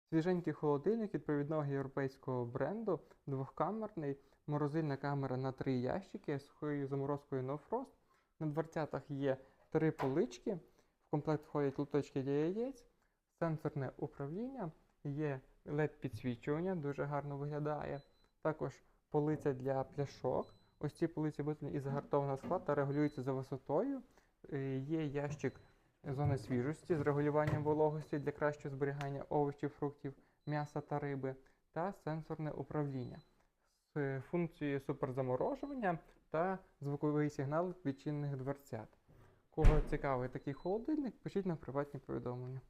Свіженький холодильник відповідного європейського бренду, двохкамерний, морозильна камера на 3 ящики з сухою заморозкою No Frost. На дверцятах є 3 полички, в комплект входять лоточки для яєць, сенсорне управління, є LED-підсвічування, дуже гарно виглядає. Також полиця для пляшок. Ось ці полиці виставлені із загартованого скла та регулюються за висотою. Є ящик зони свіжості з регулюванням вологості для кращого зберігання овочів, фруктів, м'яса та риби, та сенсорне управління з функцією суперзаморожування та звуковий сигнал відчинених дверцят. Кого цікавий такий холодильник, пишіть на приватні повідомлення.